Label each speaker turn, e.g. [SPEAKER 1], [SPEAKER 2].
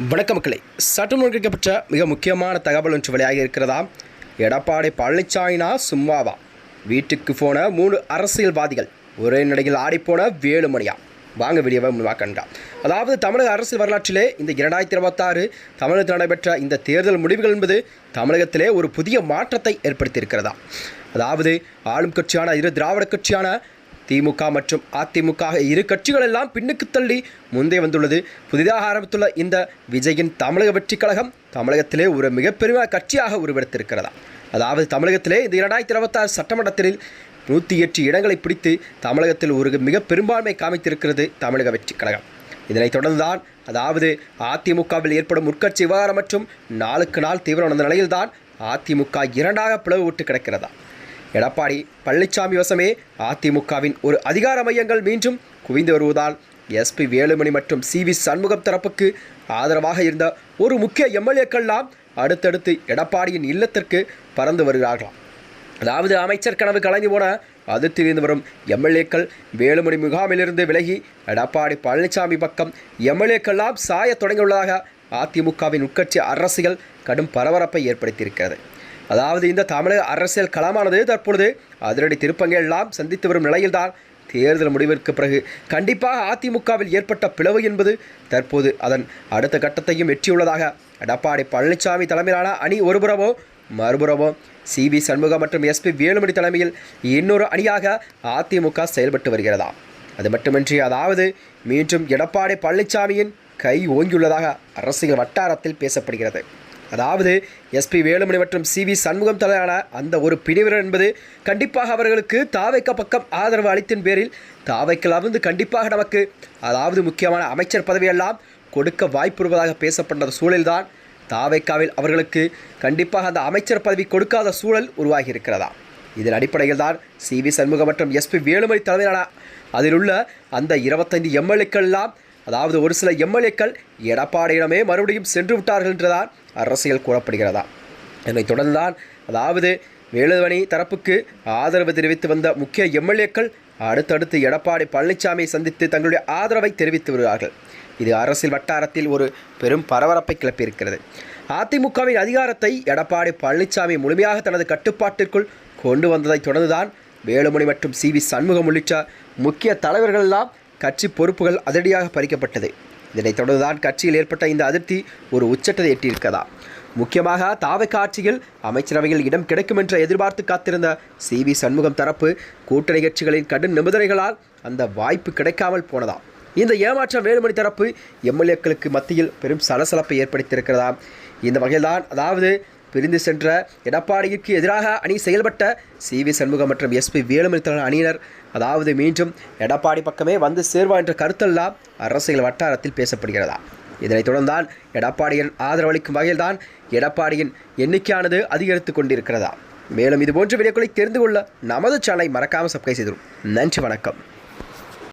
[SPEAKER 1] வணக்க மக்களை, சற்று முன்வைக்கப்பட்ட மிக முக்கியமான தகவல் ஒன்று வெளியாக இருக்கிறதா. எடப்பாடி பழனிசாமினா சும்மாவா? வீட்டுக்கு போன 3 அரசியல்வாதிகள் ஒரே நடையில் ஆடிப்போன வேலுமணியா? வாங்க வீடியோவை முன்வாக்கண்டா. அதாவது தமிழக அரசியல் வரலாற்றிலே இந்த 2026 தமிழகத்தில் நடைபெற்ற இந்த தேர்தல் முடிவுகள் என்பது தமிழகத்திலே ஒரு புதிய மாற்றத்தை ஏற்படுத்தியிருக்கிறதா. அதாவது ஆளும் கட்சியான இரு திராவிட கட்சியான திமுக மற்றும் அதிமுக இரு கட்சிகள் எல்லாம் பின்னுக்கு தள்ளி முந்தே வந்துள்ளது. புதிதாக ஆரம்பித்துள்ள இந்த விஜயின் தமிழக வெற்றி கழகம் தமிழகத்திலே ஒரு மிகப்பெரிய கட்சியாக உருவெடுத்திருக்கிறதா. அதாவது தமிழகத்திலே இந்த 2026 சட்டமன்றத்தில் 108 இடங்களை பிடித்து தமிழகத்தில் ஒரு மிக பெரும்பான்மை காமித்திருக்கிறது தமிழக வெற்றி கழகம். இதனைத் தொடர்ந்துதான் அதாவது அதிமுகவில் ஏற்படும் உட்கட்சி விவகாரம் மற்றும் நாளுக்கு நாள் தீவிரமான நிலையில்தான் அதிமுக இரண்டாக பிளவுபட்டு கிடக்கிறதா. எடப்பாடி பழனிசாமி வசமே அதிமுகவின் ஒரு அதிகார மையங்கள் மீண்டும் குவிந்து வருவதால் எஸ்பி வேலுமணி மற்றும் சிவி சண்முகம் தரப்புக்கு ஆதரவாக இருந்த ஒரு முக்கிய எம்எல்ஏக்கள்லாம் அடுத்தடுத்து எடப்பாடியின் இல்லத்திற்கு பறந்து வருகிறார்களாம். அதாவது அமைச்சர் கனவு கலைந்து போன அதிர்த்திலிருந்து வரும் எம்எல்ஏக்கள் வேலுமணி முகாமிலிருந்து விலகி எடப்பாடி பழனிசாமி பக்கம் எம்எல்ஏக்கள்லாம் சாய தொடங்கியுள்ளதாக அதிமுகவின் உட்கட்சி அரசியல் கடும் பரபரப்பை ஏற்படுத்தியிருக்கிறது. அதாவது இந்த தமிழக அரசியல் களமானது தற்பொழுது அதிரடி திருப்பங்கள் எல்லாம் சந்தித்து வரும் நிலையில்தான் தேர்தல் முடிவிற்கு பிறகு கண்டிப்பாக அதிமுகவில் ஏற்பட்ட பிளவு என்பது தற்போது அதன் அடுத்த கட்டத்தையும் எட்டியுள்ளதாக எடப்பாடி பழனிசாமி தலைமையிலான அணி ஒருபுறமோ மறுபுறமோ சிவி சண்முகம் மற்றும் எஸ்பி வேலுமணி தலைமையில் இன்னொரு அணியாக அதிமுக செயல்பட்டு வருகிறதா. அது மட்டுமின்றி அதாவது மீண்டும் எடப்பாடி பழனிசாமியின் கை ஓங்கியுள்ளதாக அரசியல் வட்டாரத்தில் பேசப்படுகிறது. அதாவது எஸ்பி வேலுமணி மற்றும் சிவி சண்முகம் தலையான அந்த ஒரு பிரிவினர் என்பது கண்டிப்பாக அவர்களுக்கு தாவைக்க பக்கம் ஆதரவு அளித்தின் பேரில் தாவைக்கில் அமர்ந்து கண்டிப்பாக நமக்கு அதாவது முக்கியமான அமைச்சர் பதவியெல்லாம் கொடுக்க வாய்ப்புறுவதாக பேசப்பட்ட சூழலில்தான் தாவைக்காவில் அவர்களுக்கு கண்டிப்பாக அந்த அமைச்சர் பதவி கொடுக்காத சூழல் உருவாகி இருக்கிறதா. இதன் அடிப்படையில் தான் சிவி சண்முகம் மற்றும் எஸ்பி வேலுமணி தலைமையிலான அதில் உள்ள அந்த 25 எம்எல்ஏக்கள் எல்லாம் அதாவது ஒரு சில எம்எல்ஏக்கள் எடப்பாடியிடமே மறுபடியும் சென்று விட்டார்கள் என்றுதான் அரசியல் கூறப்படுகிறதா. இதனைத் தொடர்ந்துதான் அதாவது வேலுமணி தரப்புக்கு ஆதரவு தெரிவித்து வந்த முக்கிய எம்எல்ஏக்கள் அடுத்தடுத்து எடப்பாடி பழனிசாமியை சந்தித்து தங்களுடைய ஆதரவை தெரிவித்து வருகிறார்கள். இது அரசியல் வட்டாரத்தில் ஒரு பெரும் பரபரப்பை கிளப்பியிருக்கிறது. அதிமுகவின் அதிகாரத்தை எடப்பாடி பழனிசாமி முழுமையாக தனது கட்டுப்பாட்டிற்குள் கொண்டு வந்ததைத் தொடர்ந்துதான் வேலுமணி மற்றும் சிவி சண்முகம் உள்ளிட்ட முக்கிய தலைவர்கள் எல்லாம் கட்சி பொறுப்புகள் அதிரடியாக பறிக்கப்பட்டது. இதனைத் தொடர்ந்துதான் கட்சியில் ஏற்பட்ட இந்த அதிருப்தி ஒரு உச்சத்தை எட்டியிருக்கதா. முக்கியமாக தாவக ஆட்சியில் அமைச்சரவையில் இடம் கிடைக்கும் என்று எதிர்பார்த்து காத்திருந்த சிவி சண்முகம் தரப்பு கூட்டணி கட்சிகளின் கடும் நிபந்தனைகளால் அந்த வாய்ப்பு கிடைக்காமல் போனதா. இந்த ஏமாற்றம் வேலுமணி தரப்பு எம்எல்ஏக்களுக்கு மத்தியில் பெரும் சலசலப்பை ஏற்படுத்தியிருக்கிறதா. இந்த வகையில்தான் அதாவது பிரிந்து சென்ற எடப்பாடிக்கு எதிராக அணி செயல்பட்ட சிவி சண்முகம் மற்றும் எஸ்பி வேலுமணி தலைவர் அணியினர் அதாவது மீண்டும் எடப்பாடி பக்கமே வந்து சேர்வா என்ற கருத்தெல்லாம் அரசியல் வட்டாரத்தில் பேசப்படுகிறதா. இதனைத் தொடர்ந்தான் எடப்பாடியின் ஆதரவளிக்கும் வகையில்தான் எடப்பாடியின் எண்ணிக்கையானது அதிகரித்து கொண்டிருக்கிறதா. மேலும் இதுபோன்ற வீடியோக்களை தெரிந்து கொள்ள நமது சேனலை மறக்காமல் சப்ஸ்கிரைப் செய்தும். நன்றி, வணக்கம்.